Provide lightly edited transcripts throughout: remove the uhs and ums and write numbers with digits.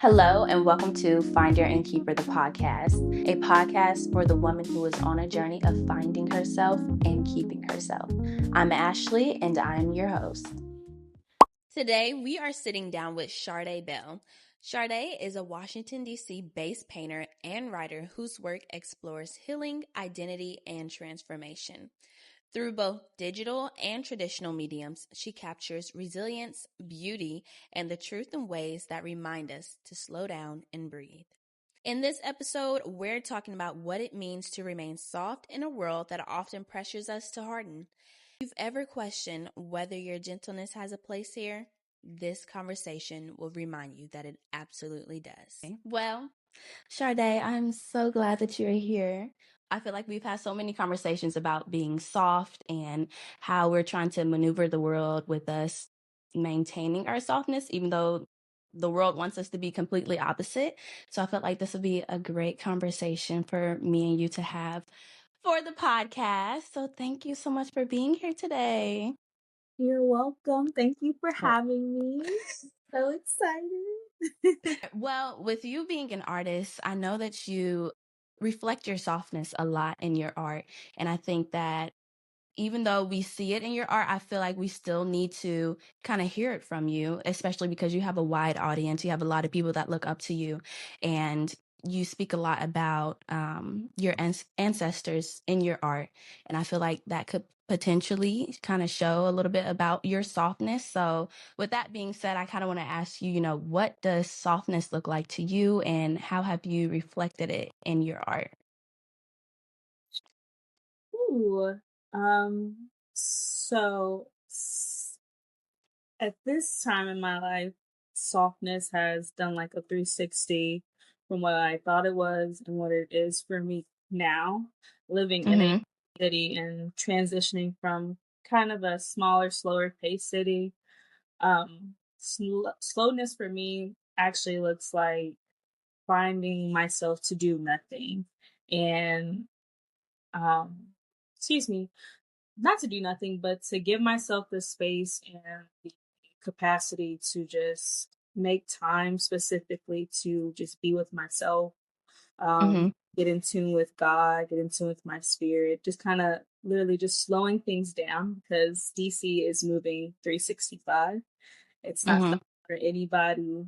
Hello, and welcome to Finder and Keeper, the podcast, a podcast for the woman who is on a journey of finding herself and keeping herself. I'm Ashley, and I'm your host. Today, we are sitting down with Shadé Bell. Shadé is a Washington, D.C. based painter and writer whose work explores healing, identity, and transformation. Through both digital and traditional mediums, she captures resilience, beauty, and the truth in ways that remind us to slow down and breathe. In this episode, we're talking about what it means to remain soft in a world that often pressures us to harden. If you've ever questioned whether your gentleness has a place here, this conversation will remind you that it absolutely does. Well, Shadé, I'm so glad that you're here. I feel like we've had so many conversations about being soft and how we're trying to maneuver the world with us maintaining our softness, even though the world wants us to be completely opposite. So I felt like this would be a great conversation for me and you to have for the podcast. So thank you so much for being here today. You're welcome. Thank you for having me. So excited. Well, with you being an artist, I know that you reflect your softness a lot in your art. And I think that even though we see it in your art, I feel like we still need to kind of hear it from you, especially because you have a wide audience. You have a lot of people that look up to you, and you speak a lot about your ancestors in your art. And I feel like that could potentially kind of show a little bit about your softness. So, with that being said, I kind of want to ask you, what does softness look like to you, and how have you reflected it in your art? Ooh. So at this time in my life, softness has done like a 360 from what I thought it was and what it is for me now, living in a Mm-hmm. city and transitioning from kind of a smaller, slower pace city. Slowness for me actually looks like finding myself to do nothing and um excuse me, not to do nothing but to give myself the space and the capacity to just make time specifically to just be with myself, Mm-hmm. get in tune with God, get in tune with my spirit, just kind of literally just slowing things down because DC is moving 365. It's not Mm-hmm. stopping for anybody.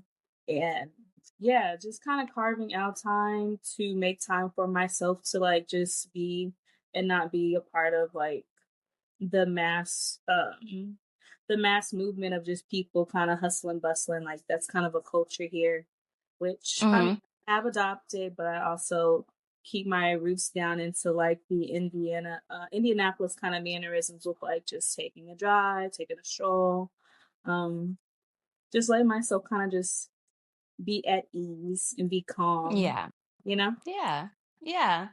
And yeah, just kind of carving out time to make time for myself to like just be and not be a part of like the mass the mass movement of just people kind of hustling bustling. Like that's kind of a culture here, which I mean Mm-hmm. I've adopted, but I also keep my roots down into like the Indianapolis kind of mannerisms with like just taking a drive, taking a stroll, um just letting myself kind of just be at ease and be calm, Yeah. you know? Yeah. Yeah.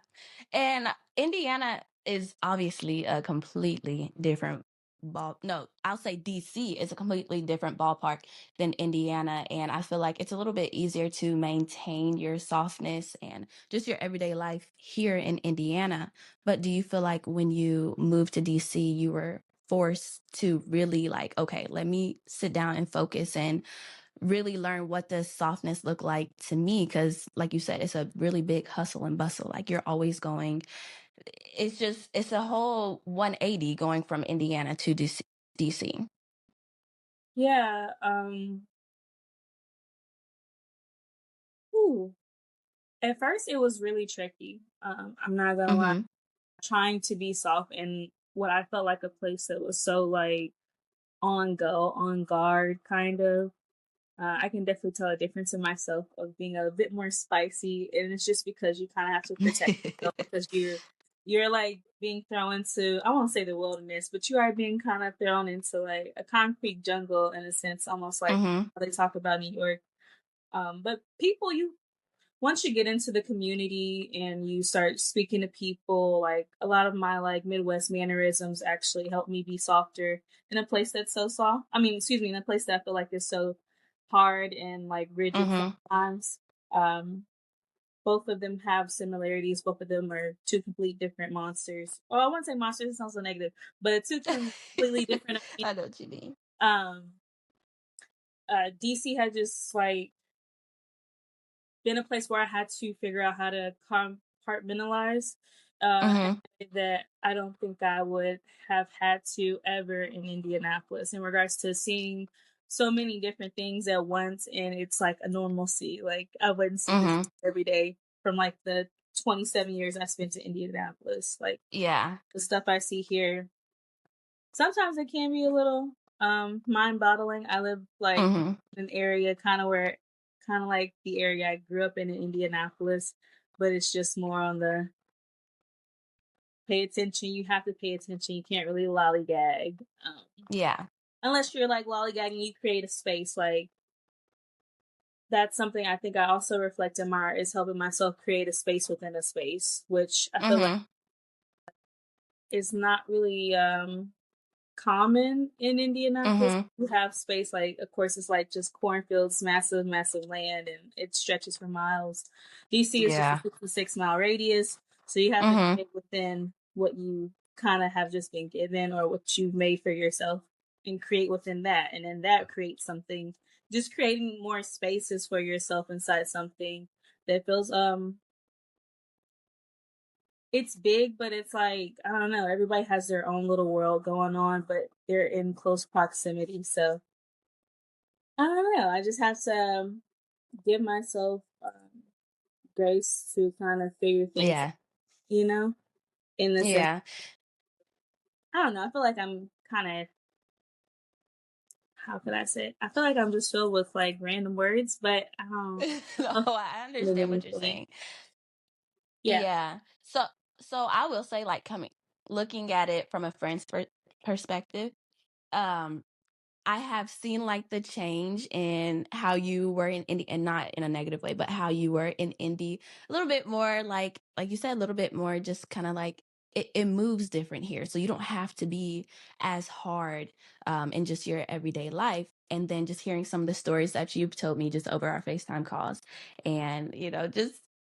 And Indiana is obviously a completely different no, I'll say DC is a completely different ballpark than Indiana. And I feel like it's a little bit easier to maintain your softness and just your everyday life here in Indiana. But do you feel like when you moved to DC, you were forced to really like, okay, let me sit down and focus and really learn what does softness look like to me? Because like you said, it's a really big hustle and bustle. Like you're always going, it's a whole 180 going from Indiana to DC. Yeah. Ooh. At first it was really tricky. I'm not gonna lie. Mm-hmm. Trying to be soft in what I felt like a place that was so like on go, on guard kind of. I can definitely tell a difference in myself of being a bit more spicy, and it's just because you kind of have to protect yourself because you're like being thrown into, I won't say the wilderness, but you are being kind of thrown into like a concrete jungle in a sense, almost like Mm-hmm. how they talk about New York. But people, you once you get into the community and you start speaking to people, like a lot of my like Midwest mannerisms actually help me be softer in a place that's so soft. I mean, excuse me, in a place that I feel like is so hard and like rigid Mm-hmm. sometimes. Um, both of them have similarities. Both of them are two complete different monsters. Well, I wouldn't say monsters; it sounds so negative, but two completely different. I know what you mean. Um, DC had just like been a place where I had to figure out how to compartmentalize in a Mhm. way that I don't think I would have had to ever in Indianapolis in regards to seeing so many different things at once, and it's like a normalcy. Like I wouldn't see this Mhm. every day from like the 27 years I spent in Indianapolis. Like Yeah. the stuff I see here, sometimes it can be a little mind boggling. I live like Mhm. in an area kind of like the area I grew up in Indianapolis, but it's just more on the pay attention. You have to pay attention. You can't really lollygag. Yeah. Unless you're like lollygagging, you create a space. Like that's something I think I also reflect in my art is helping myself create a space within a space, which I feel like Mhm. is not really common in Indianapolis. Mhm. You have space like of course it's like just cornfields, massive, massive land and it stretches for miles. DC is just a Yeah. 56-mile radius. So you have to Mhm. stay within what you kind of have just been given or what you've made for yourself and create within that. And then that creates something just creating more spaces for yourself inside something that feels it's big, but it's like, I don't know, everybody has their own little world going on, but they're in close proximity. So I don't know. I just have to give myself grace to kind of figure things out, Yeah. you know, in the sense, Yeah. I don't know. I feel like I'm kind of, how could I say it? I feel like I'm just filled with like random words, but I don't No, know I the understand what meaning you're for me. saying. Yeah. Yeah. So I will say like coming looking at it from a friend's perspective, um I have seen like the change in how you were in indie, and not in a negative way, but how you were in indie a little bit more like you said, a little bit more just kind of like it moves different here. So you don't have to be as hard in just your everyday life. And then just hearing some of the stories that you've told me just over our FaceTime calls and,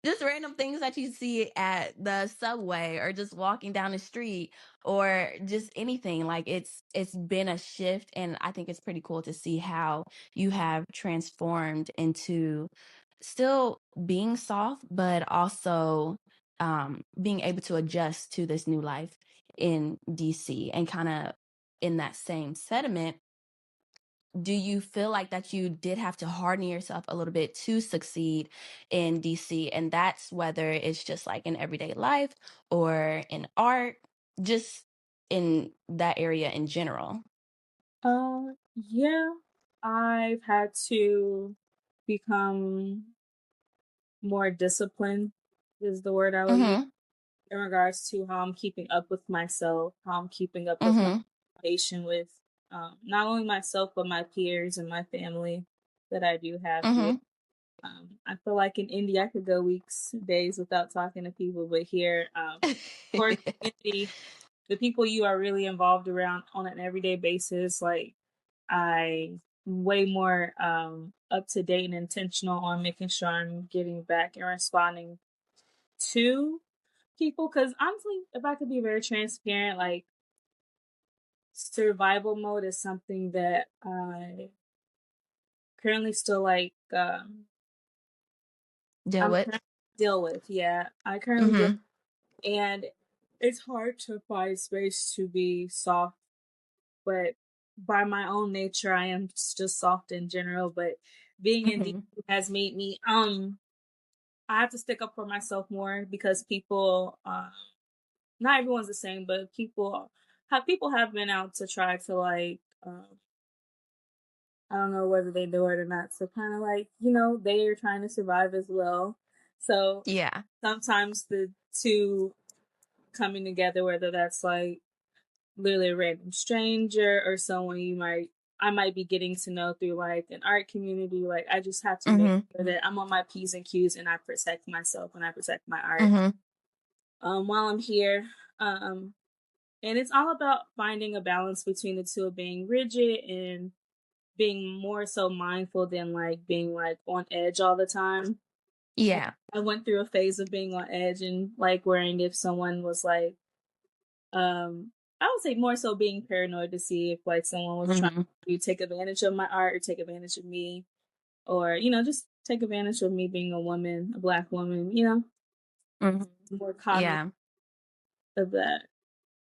just random things that you see at the subway or just walking down the street or just anything, like it's been a shift, and I think it's pretty cool to see how you have transformed into still being soft but also being able to adjust to this new life in DC. And kind of in that same sentiment, do you feel like that you did have to harden yourself a little bit to succeed in DC? And that's whether it's just like in everyday life or in art, just in that area in general. Yeah, I've had to become more disciplined is the word I would use Mhm. in regards to how I'm keeping up with myself, how I'm keeping up with my Mhm. patient with not only myself but my peers and my family that I do have here. Mhm. I feel like in India I could go weeks, days without talking to people, but here, for community, the people you are really involved around on an everyday basis, like I way more up to date and intentional on making sure I'm giving back and responding to people because honestly, if I could be very transparent, like survival mode is something that I currently still like Deal I'm with. currently deal with. Yeah. I currently deal Mhm. and it's hard to find space to be soft, but by my own nature I am just soft in general. But being in DC Mhm. has made me I have to stick up for myself more because people not everyone's the same, but people have been out to try to like I don't know whether they do it or not. So kind of like, they are trying to survive as well. So Yeah. sometimes the two coming together, whether that's like literally a random stranger or someone I might be getting to know through like an art community, like I just have to make Mhm. sure that I'm on my P's and Q's and I protect myself and I protect my art Mhm. while I'm here. Um and it's all about finding a balance between the two of being rigid and being more so mindful than like being like on edge all the time. Yeah. I went through a phase of being on edge and like worrying if someone was like I would say more so being paranoid to see if like someone was trying Mhm. to take advantage of my art or take advantage of me or just take advantage of me being a woman, a black woman, Hmm. more cognizant Yeah. of that.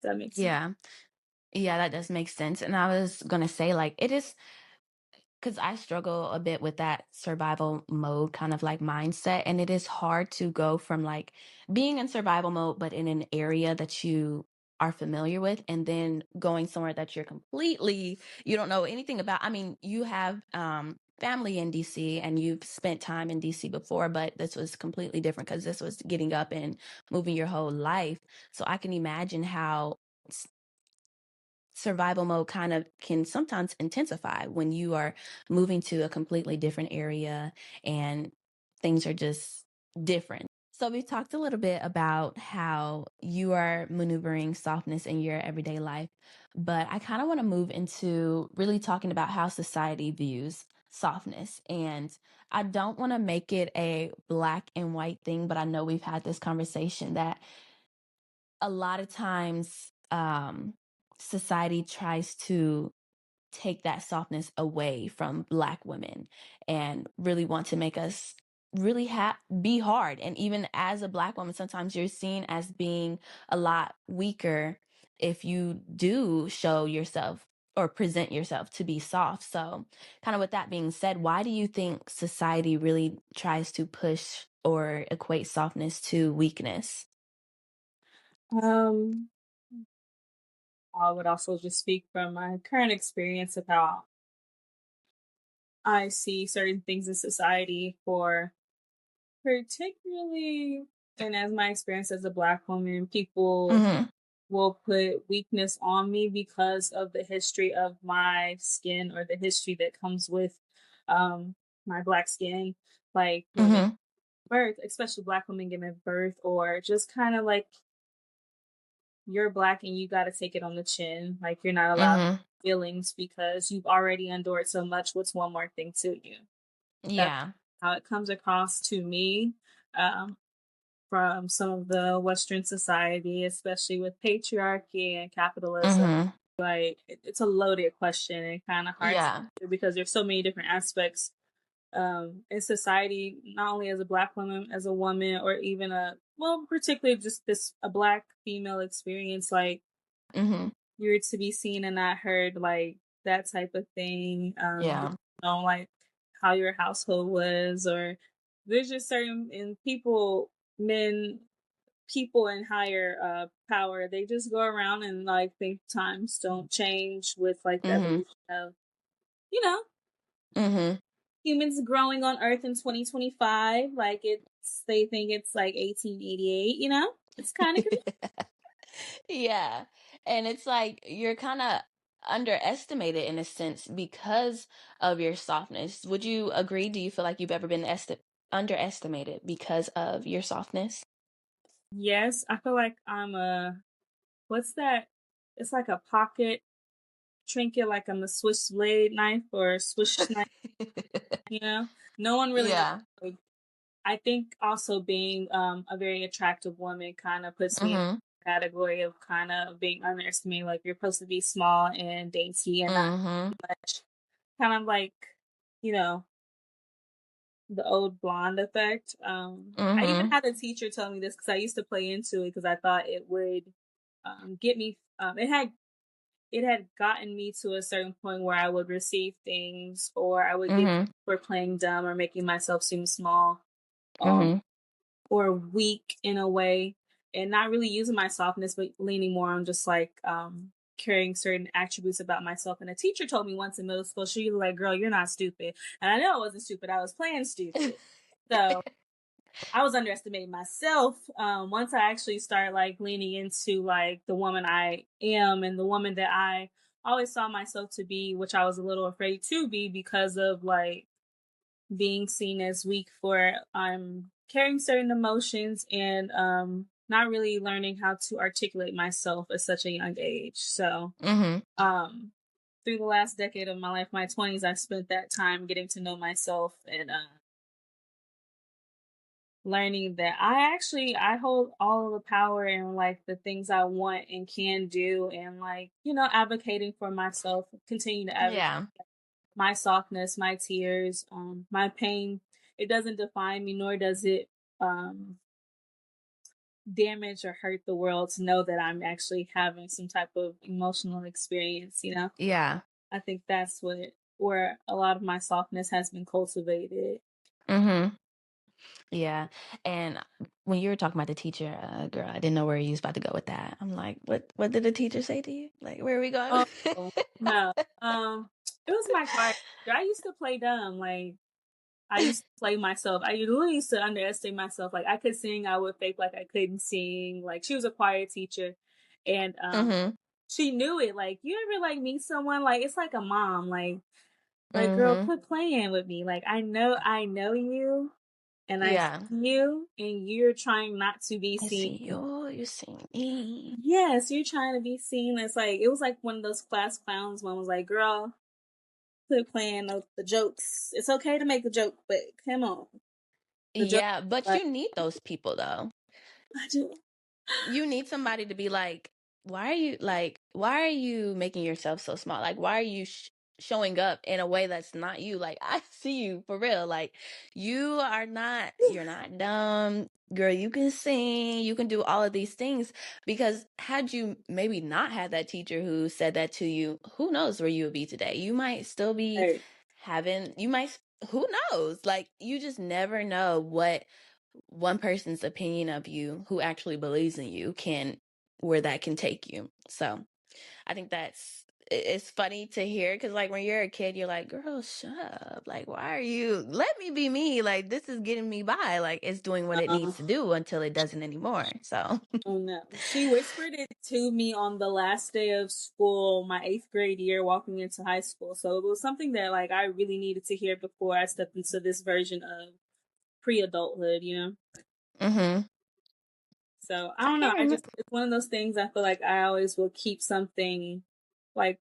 Does that makes sense? Yeah. Yeah, that does make sense. And I was gonna say, like, it is because I struggle a bit with that survival mode kind of like mindset. And it is hard to go from like being in survival mode, but in an area that you are familiar with, and then going somewhere that you're completely, you don't know anything about. I mean, you have family in DC and you've spent time in DC before, but this was completely different because this was getting up and moving your whole life. So I can imagine how survival mode kind of can sometimes intensify when you are moving to a completely different area and things are just different. So we talked a little bit about how you are maneuvering softness in your everyday life, but I kind of want to move into really talking about how society views softness. And I don't want to make it a black and white thing, but I know we've had this conversation that a lot of times society tries to take that softness away from black women and really want to make us really be hard. And even as a black woman, sometimes you're seen as being a lot weaker if you do show yourself or present yourself to be soft. So kind of with that being said, why do you think society really tries to push or equate softness to weakness? Um, I would also just speak from my current experience of how I see certain things in society for particularly, and as my experience as a black woman, people Mhm. will put weakness on me because of the history of my skin or the history that comes with um my black skin, like giving Mhm. birth, especially black women giving birth, or just kind of like you're black and you got to take it on the chin, like you're not allowed Mhm. feelings because you've already endured so much. What's one more thing to you? That's Yeah. how it comes across to me. Um, from some of the Western society, especially with patriarchy and capitalism. Mhm. Like it's a loaded question and kind of hard to Yeah. answer because there's so many different aspects in society, not only as a black woman, as a woman, or even particularly just this a black female experience. Like Mhm. you're to be seen and not heard, like that type of thing. Yeah. Like how your household was, or there's just certain and men people in higher power, they just go around and like think times don't change with like the Mhm. evolution of you know Mhm. humans growing on earth in 2025, like they think it's like 1888, it's kind of Yeah. And it's like you're kind of underestimated in a sense because of your softness. Would you agree? Do you feel like you've ever been underestimated because of your softness? yes, I feel like I'm a what's that, it's like a pocket trinket, like I'm a Swiss blade knife or a Swiss knife, you know no one really knows. Yeah. Like, I think also being a very attractive woman kind of puts me in Mhm. the category of kind of being underestimated. Like you're supposed to be small and dainty and not Mhm. much. Kind of like, you know, the old blonde effect. I even Mhm. had a teacher tell me this because I used to play into it because I thought it would get me. It had gotten me to a certain point where I would receive things or I would get Mhm. for playing dumb or making myself seem small. Um, Mhm. or weak in a way and not really using my softness but leaning more on just like carrying certain attributes about myself. And a teacher told me once in middle school, she was like, girl, you're not stupid. And I know I wasn't stupid, I was playing stupid. So I was underestimating myself once I actually started like leaning into like the woman I am and the woman that I always saw myself to be, which I was a little afraid to be because of like being seen as weak for carrying certain emotions and not really learning how to articulate myself at such a young age. So Mhm. um through the last decade of my life, my 20s, I spent that time getting to know myself and learning that I hold all of the power and like the things I want and can do and like, advocating for myself, continue to advocate Yeah. my softness, my tears, my pain it doesn't define me, nor does it um damage or hurt the world to know that I'm actually having some type of emotional experience, you know? Yeah. I think that's where a lot of my softness has been cultivated. Mhm. Yeah. And when you were talking about the teacher, girl, I didn't know where you was about to go with that. I'm like, what did the teacher say to you? Like, where are we going? Oh, no. It was my choir teacher. I used to play dumb, like, I used to play myself. I literally used to underestimate myself. Like, I could sing, I would fake like I couldn't sing. Like, she was a choir teacher, and, Mhm. she knew it. Like, you ever, like, meet someone, like, it's like a mom, like, "Girl, Mhm. quit playing with me. Like, I know you, and I see Yeah. you, and you're trying not to be I seen." see you see me. Yes, you're trying to be seen. It's like it was like one of those class clowns. One was like, "Girl, quit playing the jokes. It's okay to make a joke, but come on, the joke." Yeah, but Like, you need those people though. I do. You need somebody to be like, why are you making yourself so small? Like, why are you showing up in a way that's not you? Like, I see you for real. Like, you're not dumb. Girl, you can sing, you can do all of these things. Because had you maybe not had that teacher who said that to you, who knows where you would be today? You might still be Right. who knows? Like, you just never know what one person's opinion of you who actually believes in you can where that can take you. So I think it's funny to hear because like when you're a kid you're like, girl, shut up, like why are you, let me be me, like this is getting me by, like it's doing what it Uh, needs to do until it doesn't anymore. So oh no. She whispered it to me on the last day of school, my 8th grade year, walking into high school. So it was something that like I really needed to hear before I stepped into this version of pre-adulthood, you know? mm-hmm. So I I don't know. can't I remember. just it's one of those things I feel like I always will keep something like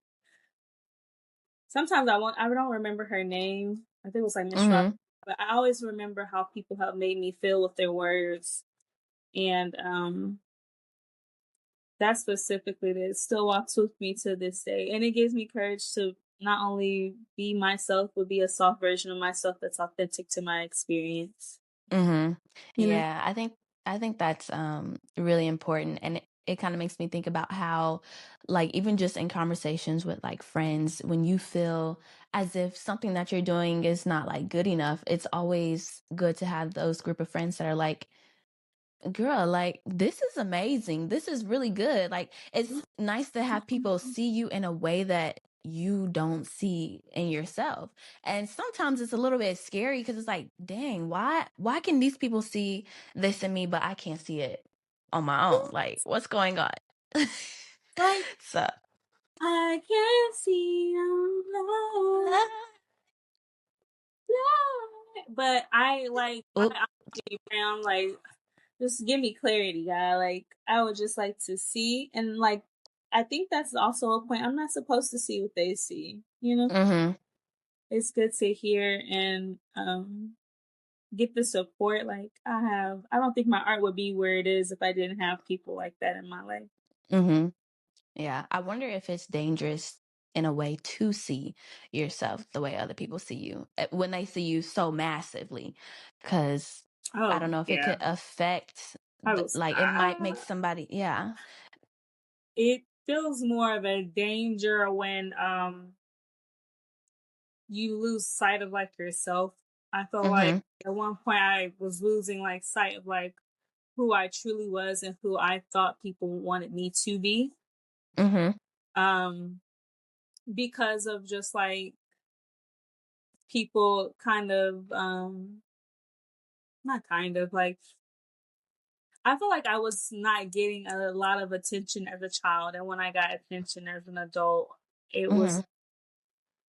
sometimes I don't remember her name. I think it was like Miss Rob, Mm-hmm. but I always remember how people have made me feel with their words. And that specifically that still walks with me to this day. And it gives me courage to not only be myself, but be a soft version of myself that's authentic to my experience. Mm-hmm. You know? Yeah, I think that's really important, and it kind of makes me think about how like even just in conversations with like friends, when you feel as if something that you're doing is not like good enough, it's always good to have those group of friends that are like, girl, like this is amazing. This is really good. Like it's nice to have people see you in a way that you don't see in yourself. And sometimes it's a little bit scary because it's like, dang, why can these people see this in me but I can't see it on my own? Like what's going on? Like So, I can see you. But I like I oop, honestly found like just give me clarity, guy. Like I would just like to see and like I think that's also a point. I'm not supposed to see what they see. You know, mm-hmm, it's good to hear and get the support. Like I don't think my art would be where it is if I didn't have people like that in my life. mm-hmm. Yeah, I wonder if it's dangerous in a way to see yourself the way other people see you when they see you so massively, because I Oh don't know if it yeah, could affect, I was. like it might make somebody, yeah. It feels more of a danger when you lose sight of like yourself. I feel like Mm-hmm. at one point I was losing like sight of like who I truly was and who I thought people wanted me to be. Mm-hmm. Um, because of just like people kind of not kind of like I feel like I was not getting a lot of attention as a child and when I got attention as an adult, it Mm-hmm. was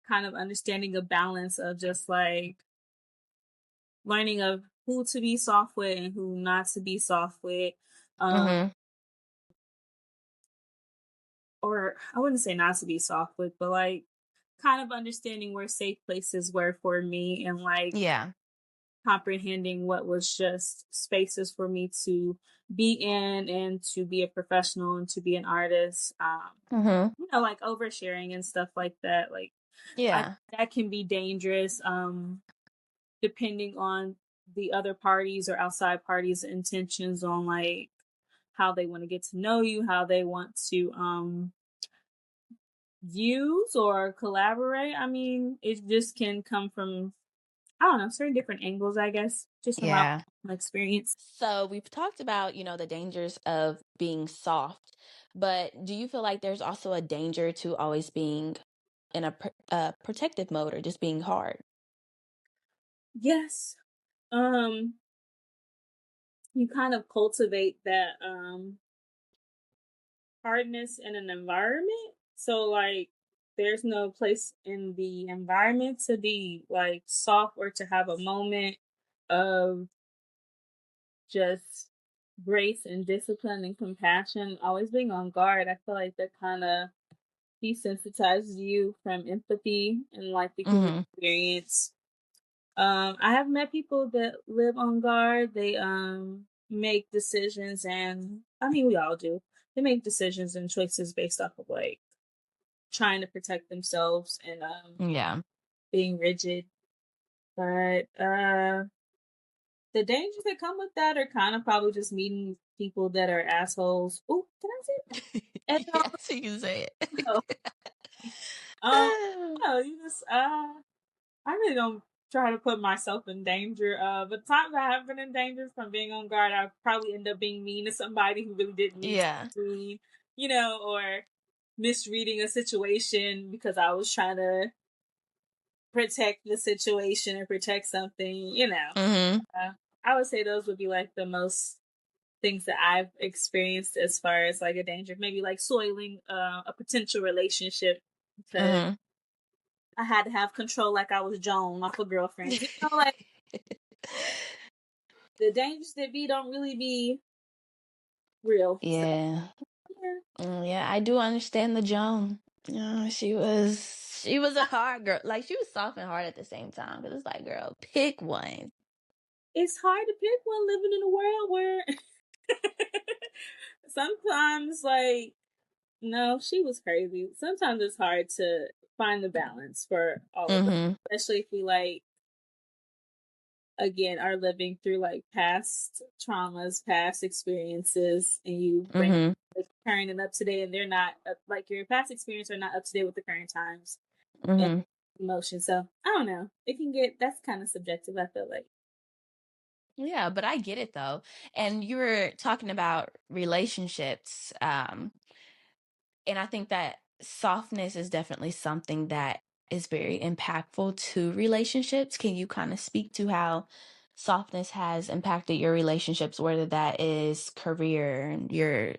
kind of understanding a balance of just like learning of who to be soft with and who not to be soft with. Um, Mm-hmm. or I wouldn't say not to be soft with, but like kind of understanding where safe places were for me and like Yeah. comprehending what was just spaces for me to be in and to be a professional and to be an artist. Mm-hmm. You know, like oversharing and stuff like that. Like I Yeah. that can be dangerous. depending on the other parties or outside parties' intentions on like how they want to get to know you, how they want to use or collaborate. I mean, it just can come from I don't know, certain different angles, I guess, just from Yeah. my experience. So we've talked about, the dangers of being soft, but do you feel like there's also a danger to always being in a protective mode or just being hard? Yes. Um, you kind of cultivate that hardness in an environment. So like there's no place in the environment to be like soft or to have a moment of just grace and discipline and compassion, always being on guard. I feel like that kind of desensitizes you from empathy and like the human Mm-hmm. experience. I have met people that live on guard. They make decisions, and I mean we all do. They make decisions and choices based off of like trying to protect themselves and Yeah. being rigid. But the dangers that come with that are kind of probably just meeting people that are assholes. Oh, can I say that? And Yes, you can say it. also, um, no, you just I really don't try to put myself in danger. But times I have been in danger from being on guard, I probably end up being mean to somebody who really didn't mean to Yeah. be mean, or misreading a situation because I was trying to protect the situation or protect something. Mm-hmm. Uh, I would say those would be like the most things that I've experienced as far as like a danger, maybe like soiling a potential relationship because Mm-hmm. I had to have control like I was Joan off of girlfriends. Like the dangers that be don't really be real. So Yeah. yeah, Yeah, I do understand the Joan. She was a hard girl. Like she was soft and hard at the same time. Cause it's like, girl, pick one. it's hard to pick one living in a world where sometimes like no, she was crazy. Sometimes it's hard to find the balance for all of us, Mm-hmm. especially if we like again are living through like past traumas, past experiences, and you bring Mm-hmm. the current and up to date, and they're not like your past experience are not up to date with the current times and Mm-hmm. emotions. So I don't know. It can get that's kind of subjective. I feel like Yeah, but I get it though. And you were talking about relationships. And I think that softness is definitely something that is very impactful to relationships. Can you kind of speak to how softness has impacted your relationships, whether that is career, your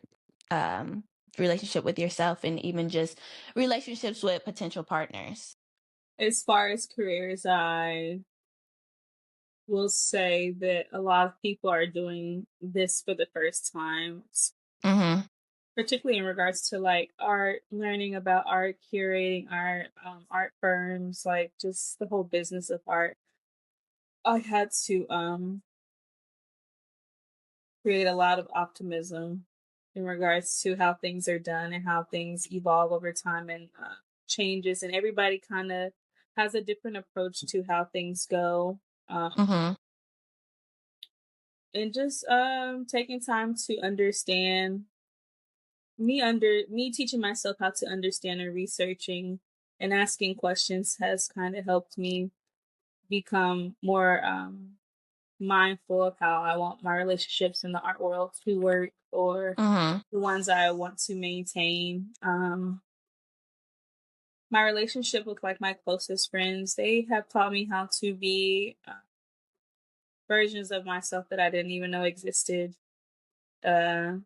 um, relationship with yourself, and even just relationships with potential partners? as far as careers, I will say that a lot of people are doing this for the first time, Mm-hmm. particularly in regards to like art, learning about art, curating art, art firms, like just the whole business of art. I had to create a lot of optimism in regards to how things are done and how things evolve over time and changes, and everybody kind of has a different approach to how things go. Mm-hmm. And just taking time to understand me teaching myself how to understand and researching and asking questions has kind of helped me become more mindful of how I want my relationships in the art world to work or Mm-hmm. the ones I want to maintain. My relationship with like my closest friends, they have taught me how to be versions of myself that I didn't even know existed. Uh,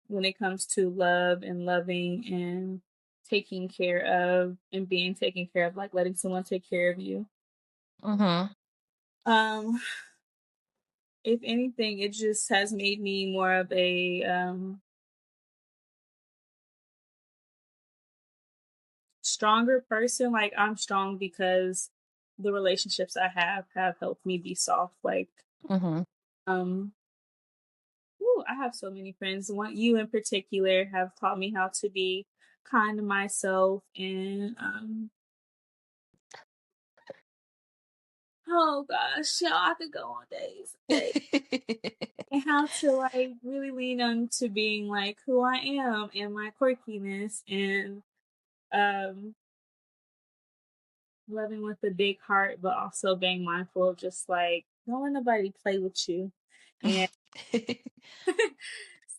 when it comes to love and loving and taking care of and being taken care of, like letting someone take care of you. Mm-hmm. Um, if anything, it just has made me more of a stronger person. Like I'm strong because the relationships I have helped me be soft. Like Mm-hmm. um ooh, I have so many friends. One you in particular have taught me how to be kind to myself and Oh gosh, yeah, I could go on days. And how to like really lean into being like who I am and my quirkiness and um loving with a big heart, but also being mindful of just like don't let nobody play with you and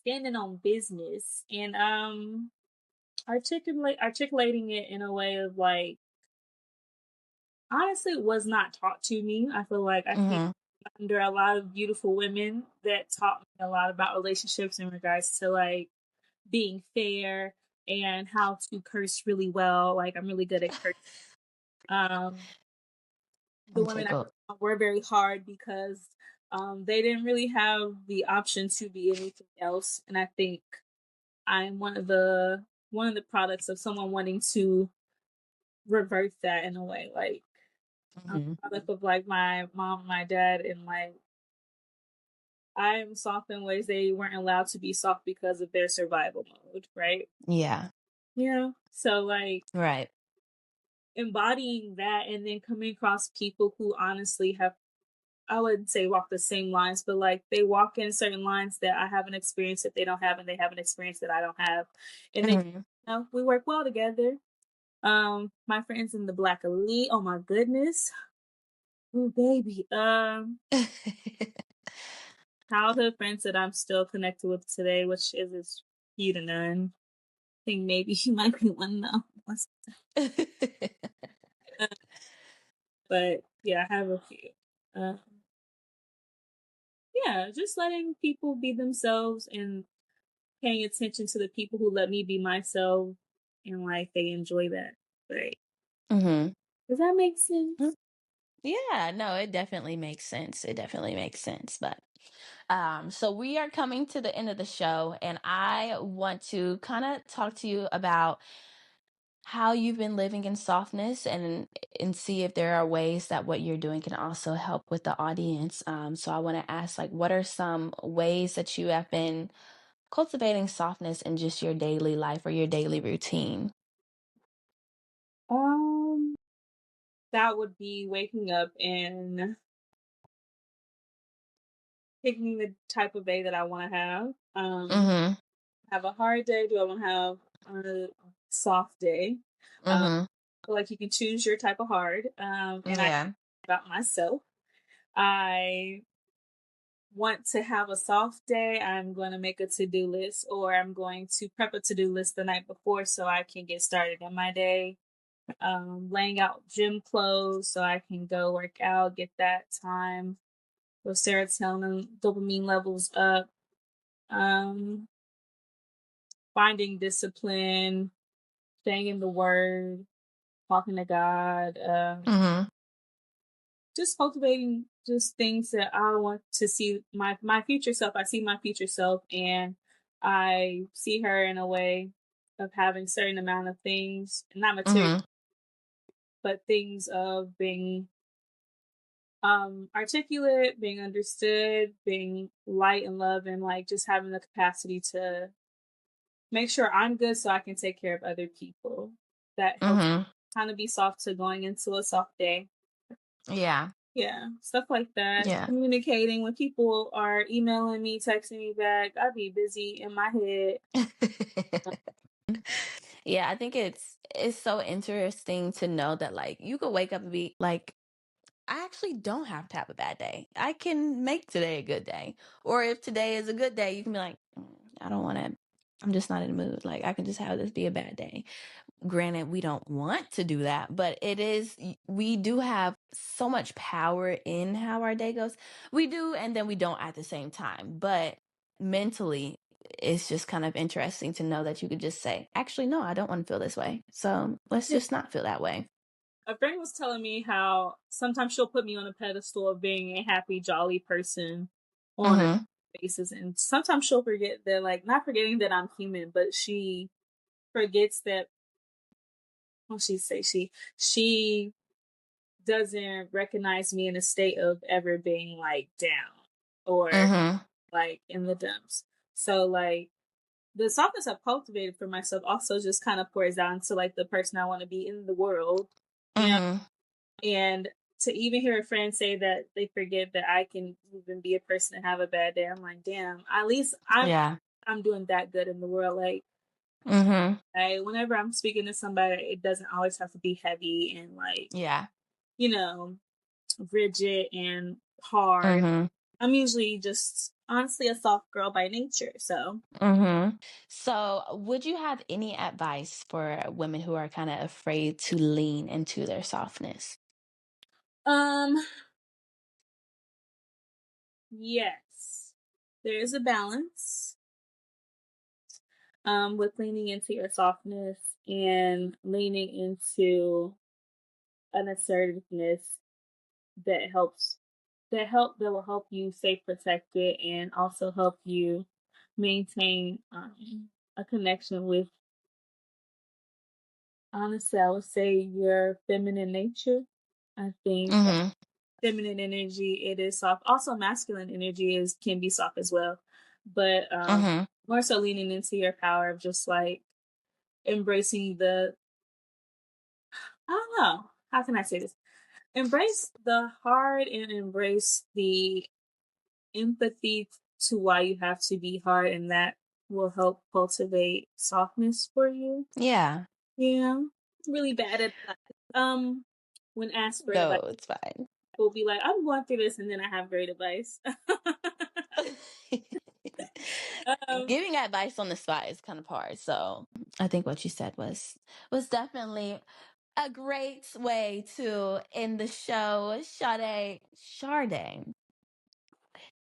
standing on business and articulating it in a way of like honestly it was not taught to me. I feel like I came Mhm. under a lot of beautiful women that taught me a lot about relationships in regards to like being fair and how to curse really well. Like I'm really good at cursing. Um, the I'm women I tickled. were very hard because they didn't really have the option to be anything else. And I think I'm one of the products of someone wanting to reverse that in a way. Like I'm Mhm. a product of like my mom, and my dad, and like I'm soft in ways they weren't allowed to be soft because of their survival mode, right? Yeah. Yeah. So like Right. embodying that and then coming across people who honestly have I wouldn't say walk the same lines, but like they walk in certain lines that I haven't experienced that they don't have and they have an experience that I don't have. And they Mhm. we work well together. My friends in the Black Elite, oh my goodness. Oh baby. Childhood friends that I'm still connected with today, which is few to none. I think maybe you might be one though. But yeah, I have a few. Uh, yeah, just letting people be themselves and paying attention to the people who let me be myself and like they enjoy that. Right. Mhm. Does that make sense? Yeah, no, it definitely makes sense. It definitely makes sense. But so we are coming to the end of the show, and I want to kind of talk to you about how you've been living in softness and see if there are ways that what you're doing can also help with the audience. So I want to ask, like, what are some ways that you have been cultivating softness in just your daily life or your daily routine? Um, that would be waking up and picking the type of day that I want to have. Mhm. Have a hard day? Do I want to have a soft day? I Mhm. feel like you can choose your type of hard. And I Yeah. about myself. I want to have a soft day, I'm going to make a to do list or I'm going to prep a to do list the night before so I can get started in my day. Laying out gym clothes so I can go work out, get that time with serotonin, dopamine levels up. Um, Finding discipline, staying in the word, talking to God. Mhm. Just cultivating just things that I want to see my future self. I see my future self and I see her in a way of having certain amount of things, not material, Mhm. but things of being articulate, being understood, being light and love and like just having the capacity to make sure I'm good so I can take care of other people. That helps Mhm. kind of be soft to going into a soft day. Yeah. Yeah, stuff like that. Yeah. Communicating when people are emailing me, texting me back, I'd be busy in my head. Yeah, I think it's so interesting to know that like you could wake up and be like, I actually don't have to have a bad day. I can make today a good day. Or if today is a good day, you can be like, I don't want to. I'm just not in the mood. Like I can just have this be a bad day. Granted, we don't want to do that, but we do have so much power in how our day goes. We do, and then we don't at the same time. But mentally, it's just kind of interesting to know that you could just say, actually, no, I don't want to feel this way. So let's Yeah. just not feel that way. A friend was telling me how sometimes she'll put me on a pedestal of being a happy, jolly person on a Mm-hmm. basis. And sometimes she'll forget that, like, not forgetting that I'm human, but she forgets that, what she say, she doesn't recognize me in a state of ever being like down or Mm-hmm. like in the dumps. So like the softness I've cultivated for myself also just kind of pours down to like the person I want to be in the world, you know, Mm-hmm. and to even hear a friend say that they forget that I can even be a person and have a bad day, I'm like, damn, at least Yeah. I'm doing that good in the world. Like, Mm-hmm. whenever I'm speaking to somebody, it doesn't always have to be heavy and like, Yeah. you know, rigid and hard. Mm-hmm. I'm usually just honestly a soft girl by nature. So, Mm-hmm. So would you have any advice for women who are kind of afraid to lean into their softness? um, yes, there is a balance with leaning into your softness and leaning into an assertiveness that helps that will help you stay protected and also help you maintain a connection with, honestly, I would say your feminine nature. I think Mm-hmm. feminine energy, it is soft. Also masculine energy is can be soft as well. But Mm-hmm. more so leaning into your power of just like embracing the, I don't know, how can I say this? Embrace the hard and embrace the empathy to why you have to be hard, and that will help cultivate softness for you. Yeah. Yeah, really bad at that. When asked for No, advice, it's fine. will be like, "I'm going through this," and then I have great advice. um, Giving advice on the spot is kind of hard. So I think what you said was definitely a great way to end the show. Shadé,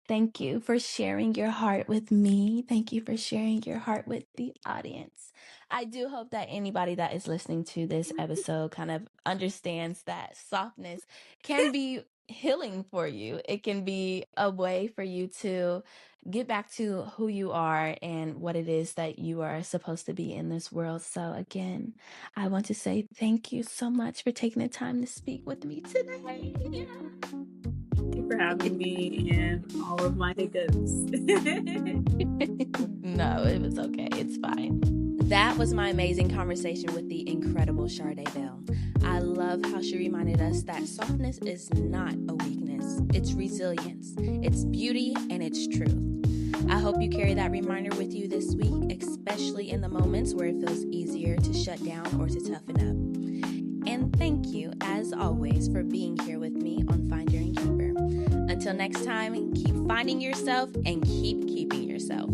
thank you for sharing your heart with me. Thank you for sharing your heart with the audience. I do hope that anybody that is listening to this episode kind of understands that softness can be healing for you. It can be a way for you to get back to who you are and what it is that you are supposed to be in this world. So, again, I want to say thank you so much for taking the time to speak with me today. Thank you for having me and all of my hiccups. No, it was okay. It's fine. That was my amazing conversation with the incredible Shadé Bell. I love how she reminded us that softness is not a weakness, it's resilience, it's beauty, and it's truth. I hope you carry that reminder with you this week, especially in the moments where it feels easier to shut down or to toughen up. And thank you, as always, for being here with me on Find Your Innkeeper. Until next time, keep finding yourself and keep keeping yourself.